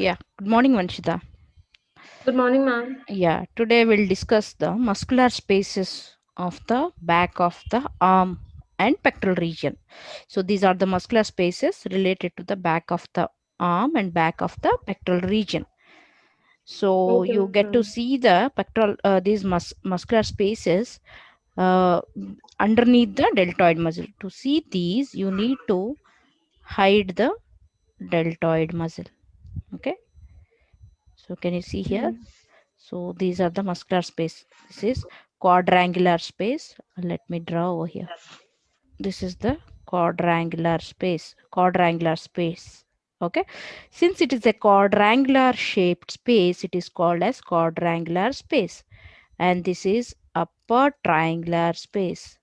Yeah, good morning, Vanshita. Good morning, ma'am. Yeah, today we'll discuss the muscular spaces of the back of the arm and pectoral region. So, these are the muscular spaces related to the back of the arm and back of the pectoral region. So, Okay, you get ma'am. to see the pectoral, these muscular spaces uh, underneath the deltoid muscle. To see these, you need to hide the deltoid muscle. Okay, so can you see here? So these are the muscular space. This is quadrangular space. Let me draw over here. This is the quadrangular space. Quadrangular space. Okay. Since it is a quadrangular shaped space, it is called as quadrangular space. And this is upper triangular space.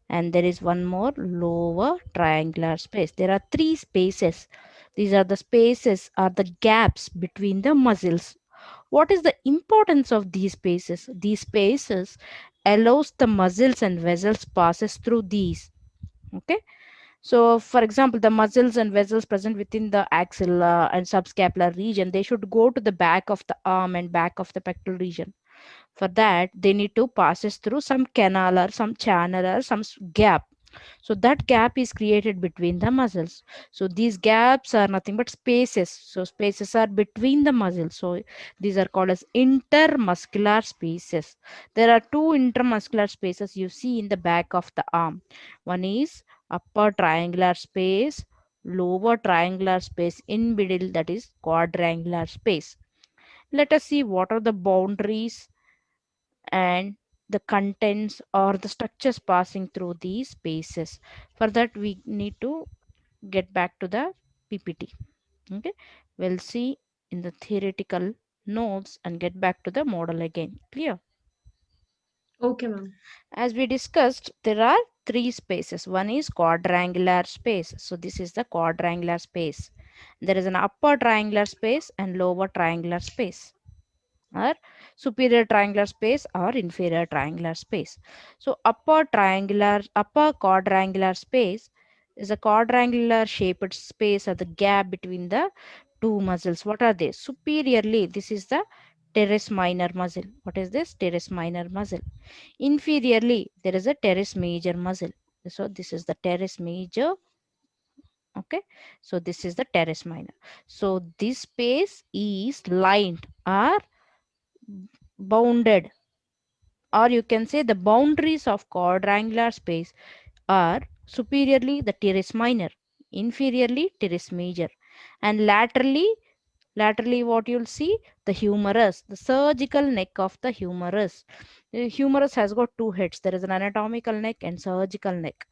And there is one more lower triangular space. There are three spaces. These are the spaces, are the gaps between the muscles. What is the importance of these spaces? These spaces allows the muscles and vessels passes through these. Okay. So, for example, the muscles and vessels present within the axilla and subscapular region, they should go to the back of the arm and back of the pectoral region. For that, they need to passes through some canal or some channel or some gap. So that gap is created between the muscles. So these gaps are nothing but spaces. So spaces are between the muscles. So these are called as intermuscular spaces. There are two intermuscular spaces you see in the back of the arm. One is upper triangular space, lower triangular space, in middle, that is quadrangular space. Let us see what are the boundaries and the contents or the structures passing through these spaces. For that, we need to get back to the PPT. Okay, we'll see in the theoretical notes and get back to the model again. Clear? Okay, ma'am. As we discussed, there are three spaces. One is quadrangular space. So this is the quadrangular space. There is an upper triangular space and lower triangular space, or superior triangular space or inferior triangular space. So upper quadrangular space is a quadrangular shaped space at the gap between the two muscles. What are they? Superiorly, this is the teres minor muscle. What is this? Teres minor muscle. Inferiorly, there is a teres major muscle. So this is the teres major. Okay, so this is the teres minor. So this space is lined or bounded, or you can say the boundaries of quadrangular space are superiorly the teres minor, inferiorly teres major, and laterally what you'll see, the humerus, the surgical neck of the humerus. The humerus has got two heads. There is an anatomical neck and surgical neck.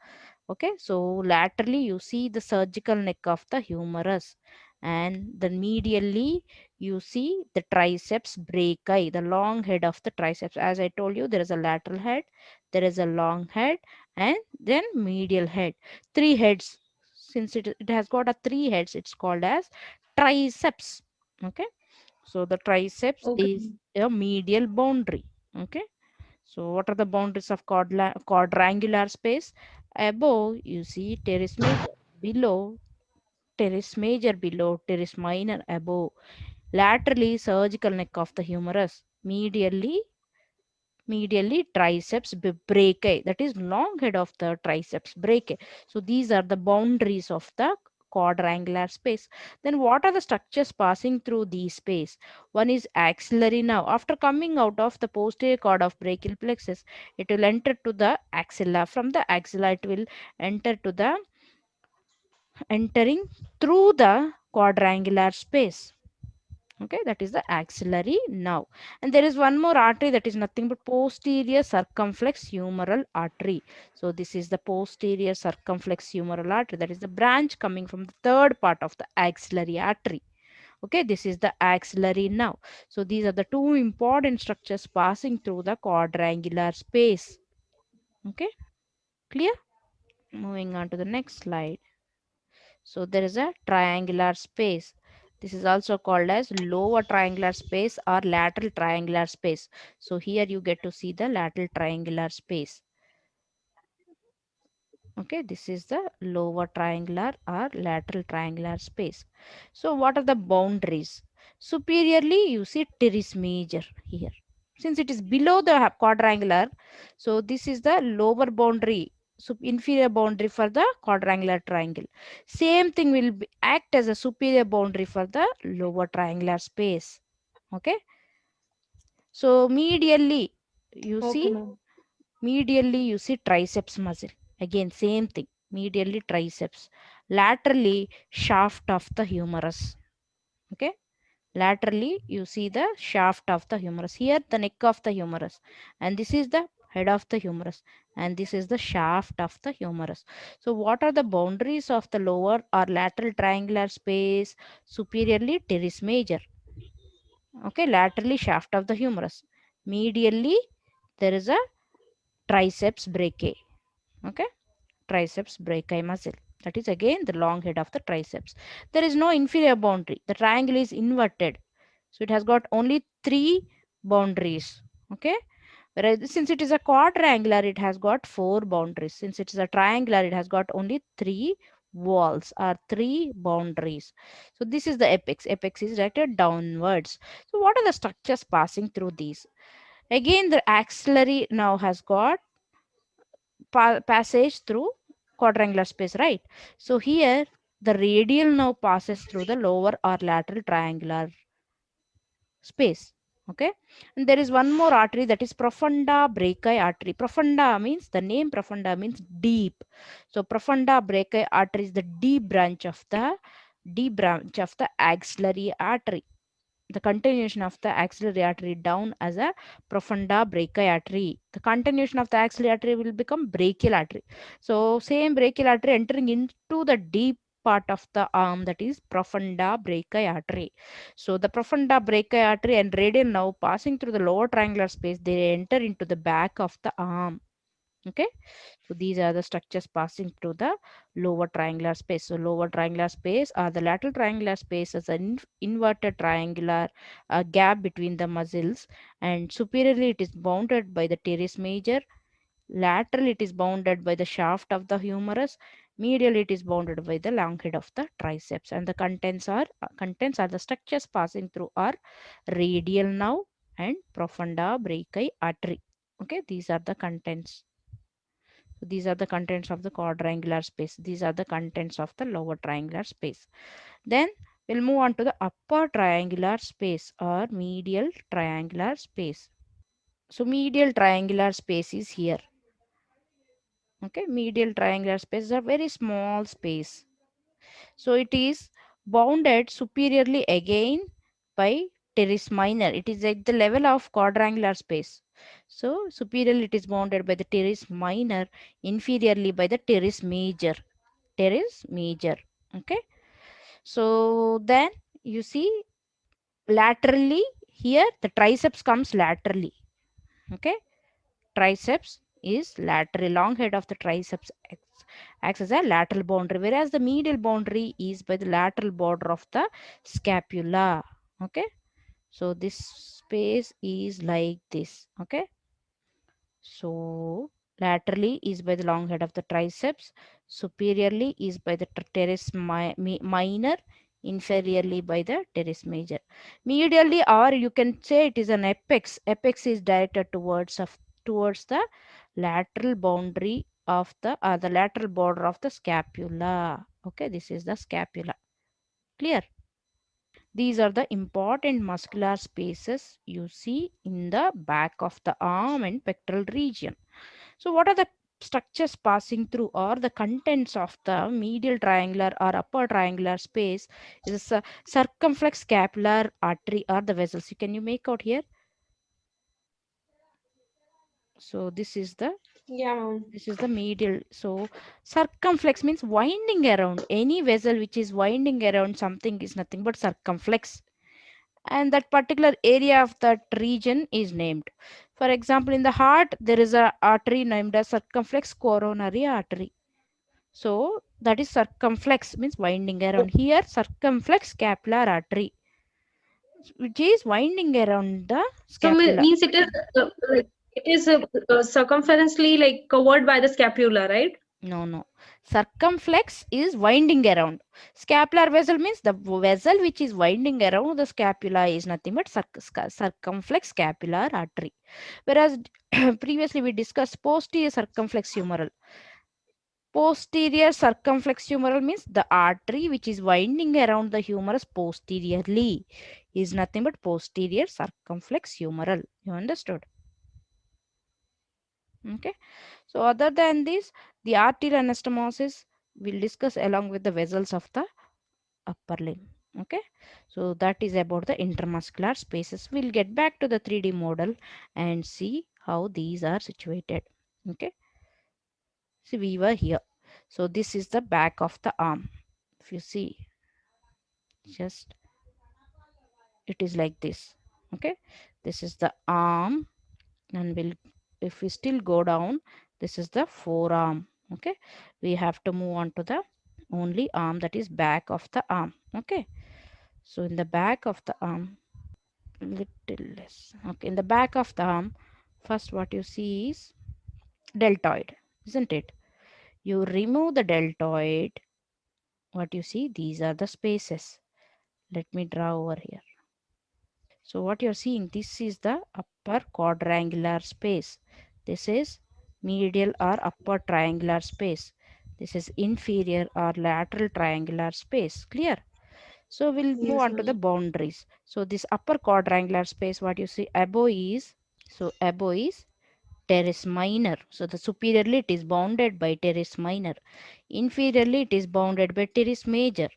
Okay, so laterally you see the surgical neck of the humerus, and then medially you see the triceps brachii, the long head of the triceps. As I told you, there is a lateral head, there is a long head, and then medial head. Three heads. Since it has got a three heads, it's called as triceps. Okay, so the triceps Okay. is a medial boundary. Okay, so what are the boundaries of quadrangular space? Above you see teres major, below teres major, below teres minor, above laterally surgical neck of the humerus, medially triceps brachii, that is long head of the triceps brachii. So these are the boundaries of the quadrangular space. Then what are the structures passing through these space? One is axillary nerve. After coming out of the posterior cord of brachial plexus, it will enter to the axilla. From the axilla, it will enter to the entering through the quadrangular space. Okay, that is the axillary nerve. And there is one more artery, that is nothing but posterior circumflex humeral artery. So this is the posterior circumflex humeral artery, that is the branch coming from the third part of the axillary artery. Okay, this is the axillary nerve. So these are the two important structures passing through the quadrangular space. Okay, clear? Moving on to the next slide. So there is a triangular space. This is also called as lower triangular space or lateral triangular space. So here you get to see the lateral triangular space. Okay, this is the lower triangular or lateral triangular space. So what are the boundaries? Superiorly, you see teres major here. Since it is below the quadrangular, so this is the lower boundary, inferior boundary for the quadrangular triangle. Same thing will act as a superior boundary for the lower triangular space. Okay. So you see, Okay, ma'am. medially you see triceps muscle. Again, same thing. Medially triceps. Laterally, shaft of the humerus. Okay. Laterally, you see the shaft of the humerus. Here, the neck of the humerus. And this is the head of the humerus. And this is the shaft of the humerus. So, what are the boundaries of the lower or lateral triangular space? Superiorly, teres major. Okay, laterally, shaft of the humerus. Medially, there is a triceps brachii. Okay, triceps brachii muscle. That is again the long head of the triceps. There is no inferior boundary. The triangle is inverted. So it has got only three boundaries. Okay. Whereas since it is a quadrangular, it has got four boundaries. Since it is a triangular, it has got only three walls or three boundaries. So this is the apex. Apex is directed downwards. So what are the structures passing through these? Again, the axillary now has got passage through quadrangular space, right? So here the radial now passes through the lower or lateral triangular space. Okay, and there is one more artery, that is profunda brachii artery. Profunda means, the name profunda means deep. So profunda brachii artery is the deep branch of the axillary artery. The continuation of the axillary artery down as a profunda brachii artery. The continuation of the axillary artery will become brachial artery. So same brachial artery entering into the deep part of the arm, that is profunda brachii artery. So the profunda brachii artery and radial now passing through the lower triangular space, they enter into the back of the arm. Okay, so these are the structures passing through the lower triangular space. So lower triangular space or the lateral triangular space is an inverted triangular gap between the muscles, and superiorly it is bounded by the teres major. Laterally it is bounded by the shaft of the humerus. Medially it is bounded by the long head of the triceps. And the contents are the structures passing through are radial now and profunda brachii artery. Okay, these are the contents. So these are the contents of the quadrangular space. These are the contents of the lower triangular space. Then we'll move on to the upper triangular space or medial triangular space. So medial triangular space is here. Okay, medial triangular space is a very small space. So it is bounded superiorly again by teres minor. It is at the level of quadrangular space. So superiorly it is bounded by the teres minor, inferiorly by the teres major. Teres major. Okay. So then you see laterally here the triceps comes laterally. Okay. Triceps is lateral. Long head of the triceps acts as a lateral boundary, whereas the medial boundary is by the lateral border of the scapula. Okay, so this space is like this. Okay, so laterally is by the long head of the triceps, superiorly is by the teres minor, inferiorly by the teres major. Medially, or you can say it is an apex. Apex is directed towards the lateral boundary of the lateral border of the scapula. Okay, this is the scapula. Clear? These are the important muscular spaces you see in the back of the arm and pectoral region. So what are the structures passing through or the contents of the medial triangular or upper triangular space is a circumflex scapular artery or the vessels. Can you make out here? So Yeah, ma'am. this is the medial. So circumflex means winding around. Any vessel which is winding around something is nothing but circumflex. And that particular area of that region is named. For example, in the heart, there is a artery named as circumflex coronary artery. So that is circumflex means winding around. Here, circumflex scapular artery, which is winding around the So scapula. means it is like it is circumferentially like covered by the scapula, right? No, no. Circumflex is winding around. Scapular vessel means the vessel which is winding around the scapula is nothing but circumflex scapular artery. Whereas previously we discussed posterior circumflex humeral. Posterior circumflex humeral means the artery which is winding around the humerus posteriorly is nothing but posterior circumflex humeral. You understood? Okay. So other than this, the arterial anastomosis we'll discuss along with the vessels of the upper limb. Okay. So that is about the intermuscular spaces. We'll get back to the 3D model and see how these are situated. Okay. See, we were here. So this is the back of the arm. If you see, just it is like this. Okay. This is the arm, and we'll, if we still go down, this is the forearm. Okay, we have to move on to the only arm, that is back of the arm. Okay, so in the back of the arm, little less. Okay, in the back of the arm, first what you see is deltoid, isn't it? You remove the deltoid, what you see, these are the spaces. Let me draw over here. So what you're seeing, this is the upper quadrangular space. This is medial or upper triangular space. This is inferior or lateral triangular space. Clear? So we'll move Yes, on to the ma'am. boundaries. So this upper quadrangular space, what you see above is, so above is teres minor. So the superiorly it is bounded by teres minor. Inferiorly it is bounded by teres major,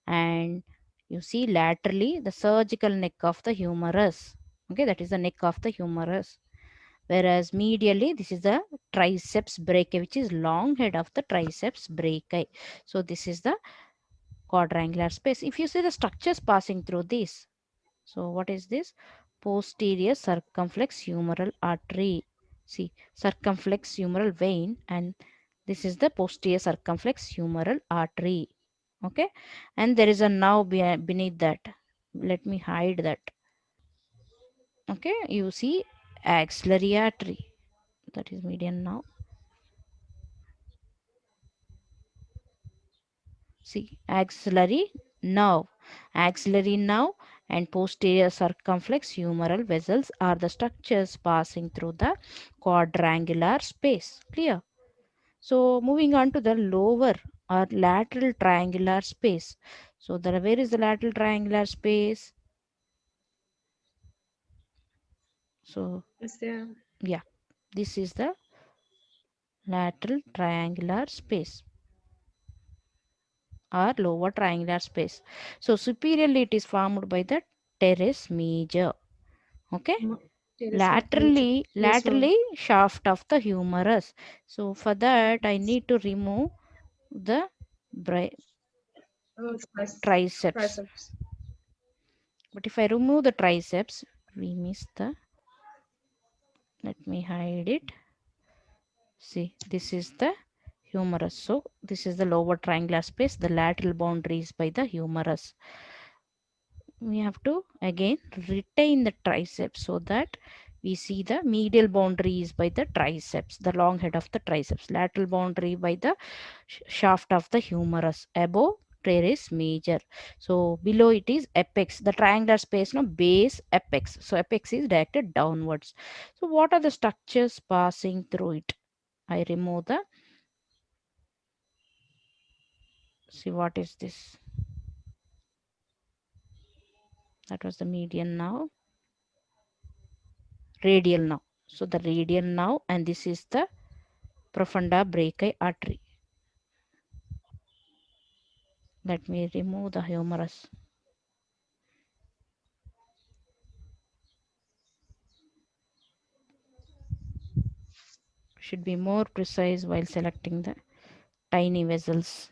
and you see laterally the surgical neck of the humerus. Okay, that is the neck of the humerus. Whereas medially, this is the triceps brachii, which is long head of the triceps brachii. So this is the quadrangular space. If you see the structures passing through this, so what is this? Posterior circumflex humeral artery. See, circumflex humeral vein, and this is the posterior circumflex humeral artery. Okay, and there is a nerve beneath that. Let me hide that. Okay, you see axillary artery, that is median nerve. See, axillary nerve and posterior circumflex humeral vessels are the structures passing through the quadrangular space. Clear? So moving on to the lower or lateral triangular space. So where is the lateral triangular space? So Is there? yeah, this is the lateral triangular space or lower triangular space. So superiorly it is formed by the teres major. Okay, Ma- Teres major. Yes, ma'am. laterally shaft of the humerus. So for that I need to remove the triceps. Triceps. But if I remove the triceps, we miss the, let me hide it. See, this is the humerus. So this is the lower triangular space, the lateral boundaries by the humerus. We have to again retain the triceps so that we see the medial boundaries by the triceps, the long head of the triceps, lateral boundary by the shaft of the humerus, above teres major. So below it is apex, the triangular space, no, base apex. So apex is directed downwards. So what are the structures passing through it? I remove the, see what is this? That was the median now, radial now. So the radial now, and this is the profunda brachii artery. Let me remove the humerus. Should be more precise while selecting the tiny vessels.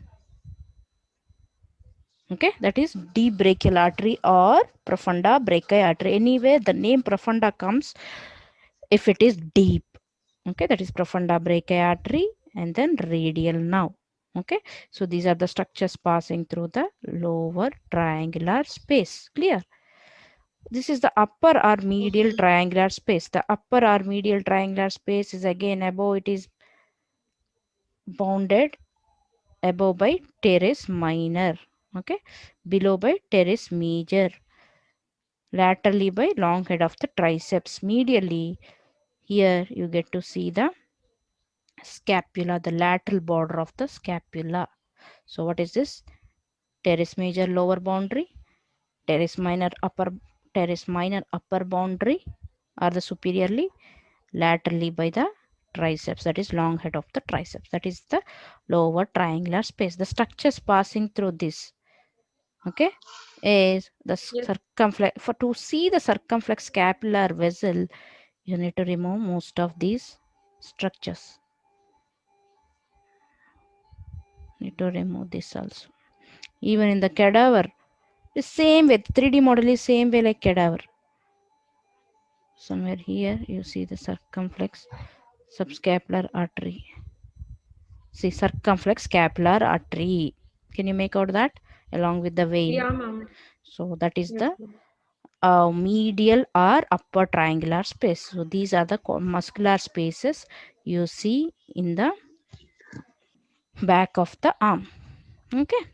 Okay, that is deep brachial artery or profunda brachii artery. Anyway, the name profunda comes if it is deep. Okay, that is profunda brachii artery and then radial now. Okay, so these are the structures passing through the lower triangular space. Clear? This is the upper or medial Okay. triangular space. The upper or medial triangular space is again above, it is bounded above by teres minor, okay, below by teres major, laterally by long head of the triceps, medially here you get to see the scapula, the lateral border of the scapula. So what is this? Teres major lower boundary, teres minor upper, teres minor upper boundary, or the superiorly, laterally by the triceps, that is long head of the triceps, that is the lower triangular space. The structures passing through this, okay, is the Yes. circumflex. For to see the circumflex scapular vessel, you need to remove most of these structures. Need to remove this also. Even in the cadaver, the same way, 3D model is same way like cadaver. Somewhere here you see the circumflex subscapular artery. See, circumflex scapular artery. Can you make out that along with the vein? Yeah, ma'am. So that is Yes, the ma'am. medial or upper triangular space. So these are the muscular spaces you see in the back of the arm. Okay.